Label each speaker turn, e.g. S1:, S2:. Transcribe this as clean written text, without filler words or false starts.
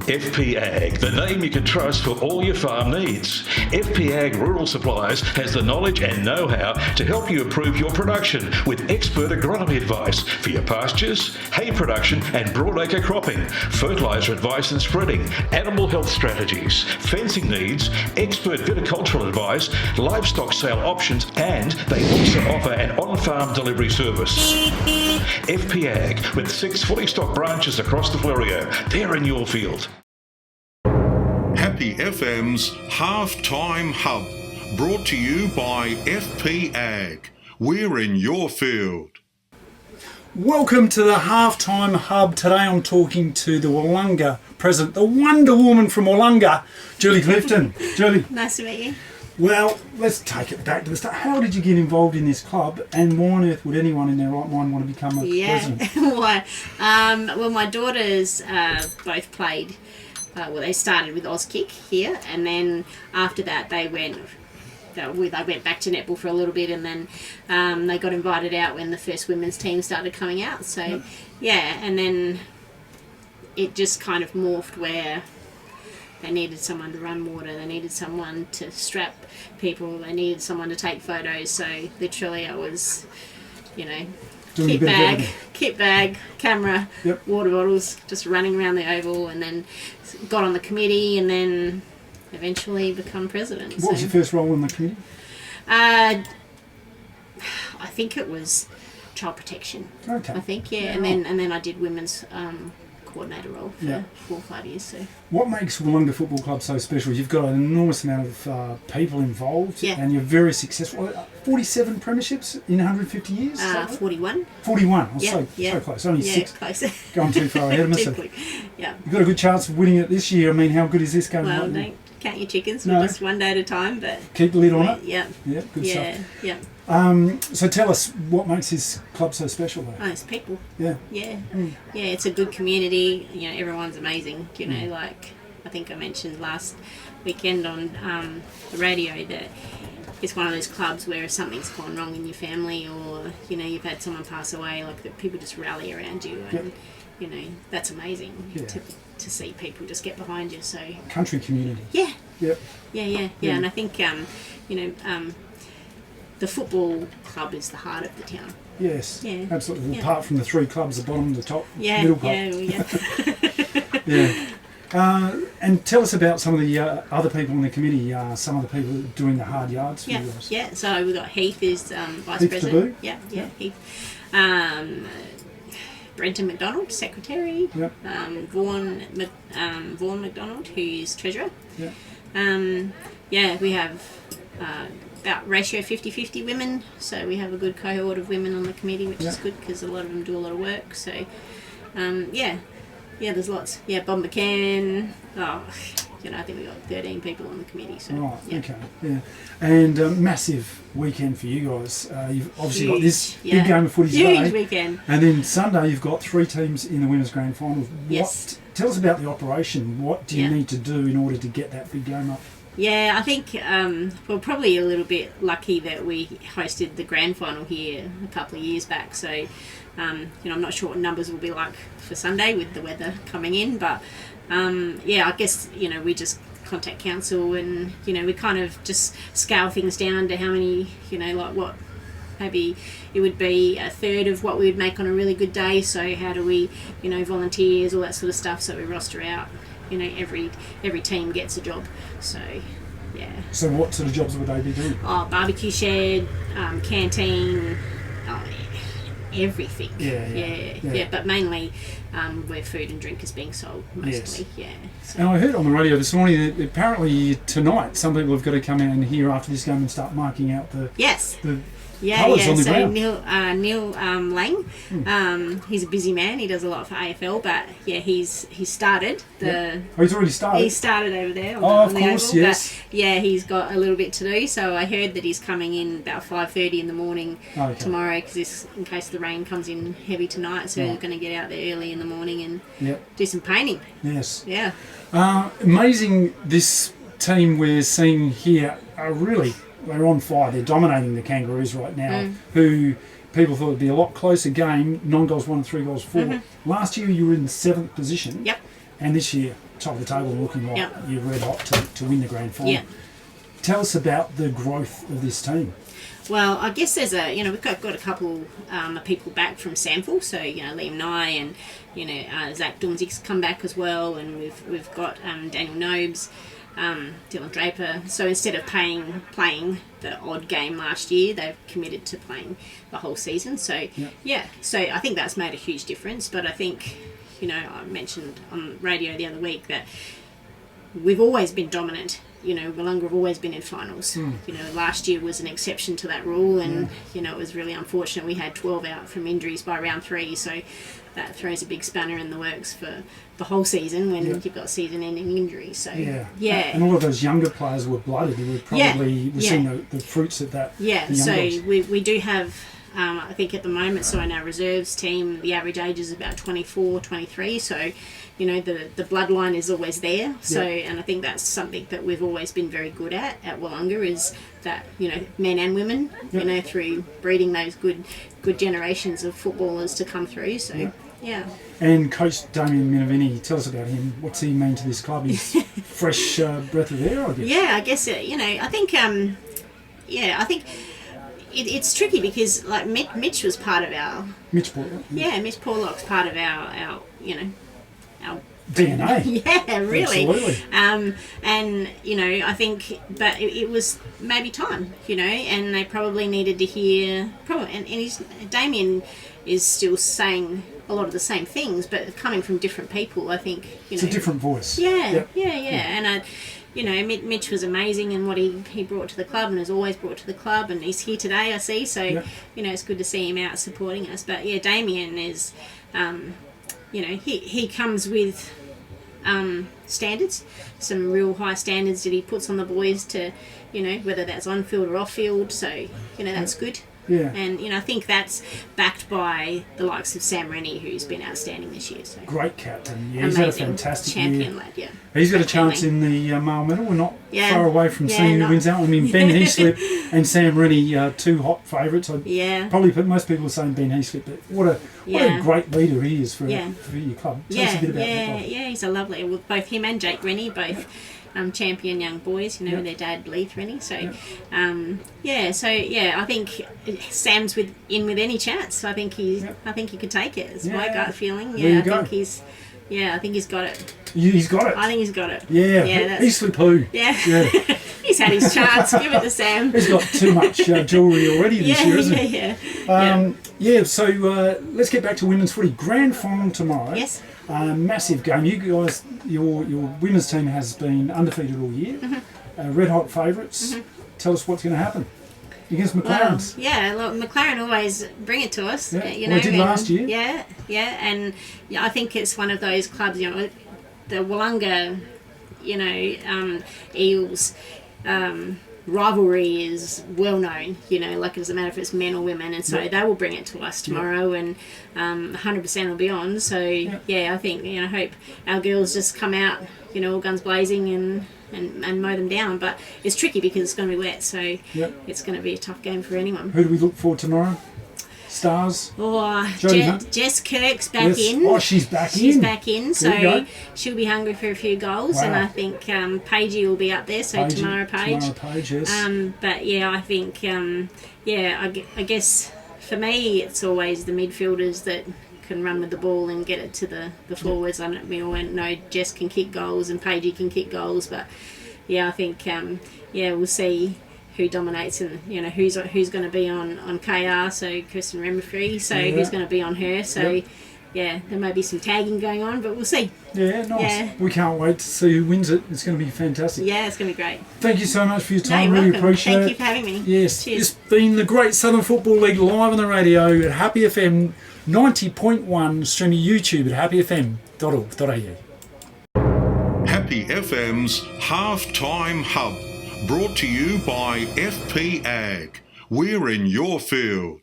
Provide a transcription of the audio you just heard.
S1: FP Ag, the name you can trust for all your farm needs. FP Ag Rural Supplies has the knowledge and know-how to help you improve your production with expert agronomy advice for your pastures, hay production and broadacre cropping, fertiliser advice and spreading, animal health strategies, fencing needs, expert viticultural advice, livestock sale options, and they also offer an on-farm delivery service. FP Ag, with 6 fully stocked branches across the Fleurieu. They're in your field.
S2: Happy FM's Halftime Hub, brought to you by FP Ag. We're in your field.
S3: Welcome to the Halftime Hub. Today I'm talking to the Willunga president, the Wonder Woman from Willunga, Julie Clifton. Julie.
S4: Nice to meet you.
S3: Well, let's take it back to the start. How did you get involved in this club, and why on earth would anyone in their right mind want to become a president?
S4: Why? Well, my daughters both played. They started with Auskick here, and then after that they went back to netball for a little bit, and then they got invited out when the first women's team started coming out. So, and then it just kind of morphed where they needed someone to run water, they needed someone to strap people, they needed someone to take photos. So literally I was, kit bag, camera, water bottles, just running around the oval, and then got on the committee, and then eventually become president.
S3: What was your first role in the committee?
S4: I think it was child protection.
S3: Okay.
S4: I think, and then I did women's coordinator role for 4 or 5 years. So
S3: what makes Willunga Football Club so special? You've got an enormous amount of people involved, and you're very successful. 47 premierships in 150 years?
S4: 41.
S3: 41. So close. Only 6.
S4: Close.
S3: Going too far ahead of myself.
S4: Yeah.
S3: You've got a good chance of winning it this year. I mean, how good is this going?
S4: Well, don't count your chickens. We're just one day at a time, but
S3: keep the lid on it.
S4: Yeah.
S3: Yeah. Good stuff.
S4: Yeah.
S3: So tell us, what makes this club so special, though?
S4: Oh, it's people.
S3: Yeah.
S4: Yeah. Yeah, it's a good community. Everyone's amazing. Like I think I mentioned last weekend on the radio that it's one of those clubs where if something's gone wrong in your family, or you've had someone pass away, like that people just rally around you, and that's amazing to see people just get behind you. So
S3: country community.
S4: Yeah.
S3: Yep.
S4: Yeah. And I think the football club is the heart of the town.
S3: Yes, absolutely.
S4: Yeah.
S3: Apart from the 3 clubs, the bottom, the top, middle part. And tell us about some of the other people in the committee, some of the people doing the hard yards for you guys.
S4: Yeah, so we've got Heath is vice president. Heath. Brenton McDonald, secretary.
S3: Yep.
S4: Vaughan McDonald, who's treasurer.
S3: Yep.
S4: We have about ratio 50-50 women, so we have a good cohort of women on the committee, which is good because a lot of them do a lot of work. So there's lots. Bob McCann. I think we've got 13 people on the committee. So
S3: right, okay, and massive weekend for you guys. You've obviously got this big game of footy today.
S4: Huge weekend.
S3: And then Sunday you've got 3 teams in the women's grand final.
S4: Yes.
S3: Tell us about the operation. What do you need to do in order to get that big game up?
S4: Yeah, I think we're probably a little bit lucky that we hosted the grand final here a couple of years back. So, I'm not sure what numbers will be like for Sunday with the weather coming in. But, I guess, we just contact council and, we kind of just scale things down to how many, what maybe it would be a third of what we would make on a really good day. So how do we, volunteers, all that sort of stuff. So we roster out. Every team gets a job. So, yeah.
S3: So what sort of jobs would they be doing?
S4: Barbecue shed, canteen, everything. Yeah. But mainly where food and drink is being sold mostly.
S3: Yes.
S4: Yeah. So.
S3: And I heard on the radio this morning that apparently tonight some people have got to come out and here after this game and start marking out the colours on the ground.
S4: Neil Lang, he's a busy man. He does a lot for AFL, but he's started the.
S3: Oh, he's already started.
S4: He started over there.
S3: Of course,
S4: oval,
S3: yes.
S4: But, he's got a little bit to do. So I heard that he's coming in about 5:30 in the morning tomorrow, because in case the rain comes in heavy tonight. So he's going to get out there early in the morning and do some painting.
S3: Yes.
S4: Yeah.
S3: Amazing. This team we're seeing here are really. They're on fire. They're dominating the Kangaroos right now, who people thought would be a lot closer game, 9 goals 1 and 3 goals 4. Last year you were in the 7th position, and this year top of the table and looking like
S4: Yep.
S3: you're red hot to win the grand final.
S4: Yeah.
S3: Tell us about the growth of this team.
S4: Well, I guess there's we've got a couple of people back from Sample, so, Liam Nye and, Zach Dumzik's come back as well, and we've got Daniel Nobes, Dylan Draper. So instead of playing the odd game last year, they've committed to playing the whole season. So, so I think that's made a huge difference. But I think, I mentioned on the radio the other week that we've always been dominant. Willunga have always been in finals. Last year was an exception to that rule, and it was really unfortunate. We had 12 out from injuries by round 3, so that throws a big spanner in the works for the whole season when you've got season-ending injuries. So
S3: and all of those younger players were blooded. We're probably seeing the fruits of that.
S4: So we do have. I think at the moment, so in our reserves team, the average age is about 24, 23. So, the bloodline is always there. So, and I think that's something that we've always been very good at Willunga, is that, men and women, through breeding those good generations of footballers to come through. So,
S3: And Coach Damien Minovini, tell us about him. What's he mean to this club? He's fresh breath of air, I guess.
S4: Yeah, I guess, I think, I think... It's tricky because, like, Mitch was part of our...
S3: Mitch Portlock.
S4: Yeah, Mitch Portlock's part of our our
S3: DNA.
S4: Yeah, really.
S3: Absolutely.
S4: And, I think that it was maybe time, and they probably needed to hear... Damien is still saying a lot of the same things, but coming from different people, I think,
S3: It's a different voice.
S4: Yeah. And Mitch was amazing in what he brought to the club and has always brought to the club, and he's here today, I see. So, it's good to see him out supporting us. But, Damien is, he comes with standards, some real high standards that he puts on the boys to, whether that's on field or off field. So, that's good.
S3: Yeah.
S4: And, I think that's backed by the likes of Sam Rennie, who's been outstanding this year. So.
S3: Great captain. Yeah, he's had a
S4: Amazing
S3: fantastic
S4: champion
S3: year.
S4: lad, yeah.
S3: He's got a chance in the male medal. We're not
S4: Yeah.
S3: far away from seeing who wins that one. I mean, Ben Heaslip and Sam Rennie, two hot favourites. Probably most people are saying Ben Heaslip, but what a great leader he is for your club. Tell us a bit about that club.
S4: Yeah, he's a lovely... Well, both him and Jake Rennie, both... champion young boys, their dad Leith Rennie. So, I think Sam's with any chance. I think he could take it. It's my gut feeling.
S3: There you
S4: I
S3: go.
S4: think he's got it.
S3: He's got it.
S4: I think he's got it.
S3: Yeah, Heaslip who?
S4: Yeah. He's had his chance. Give it to Sam.
S3: He's got too much jewellery already this year, isn't he? So let's get back to women's footy. Grand final tomorrow.
S4: Yes.
S3: Massive game. You guys, your women's team has been undefeated all year. Red hot favourites. Tell us what's going to happen against McLaren's.
S4: McLaren always bring it to us.
S3: They did last year.
S4: And I think it's one of those clubs. The Willunga, Eels. Rivalry is well known, like it doesn't matter if it's men or women, and so they will bring it to us tomorrow, and 100% will be on. So I think I hope our girls just come out, all guns blazing and mow them down. But it's tricky because it's going to be wet, so it's going to be a tough game for anyone.
S3: Who do we look for tomorrow? Stars?
S4: Jess Kirk's back in.
S3: Oh, she's back in.
S4: She's back in, so she'll be hungry for a few goals. And I think Paigey will be up there, so Tamara Page.
S3: Tamara Page, yes.
S4: But I think, I guess for me, it's always the midfielders that can run with the ball and get it to the forwards. We all know Jess can kick goals and Paigey can kick goals, but I think, we'll see who dominates and who's going to be on KR, so Kirsten Remifree, so who's going to be on her, so there may be some tagging going on, but we'll see.
S3: Nice. We can't wait to see who wins it. It's going to be fantastic.
S4: It's going to be great.
S3: Thank you so much for your time.
S4: You're
S3: really
S4: welcome.
S3: appreciate it.
S4: Thank you for having me.
S3: Yes.
S4: Cheers.
S3: It's been the Great Southern Football League live on the radio at Happy FM 90.1, streaming YouTube at happyfm.org.au.
S2: Happy FM's Halftime Hub, brought to you by FP Ag. We're in your field.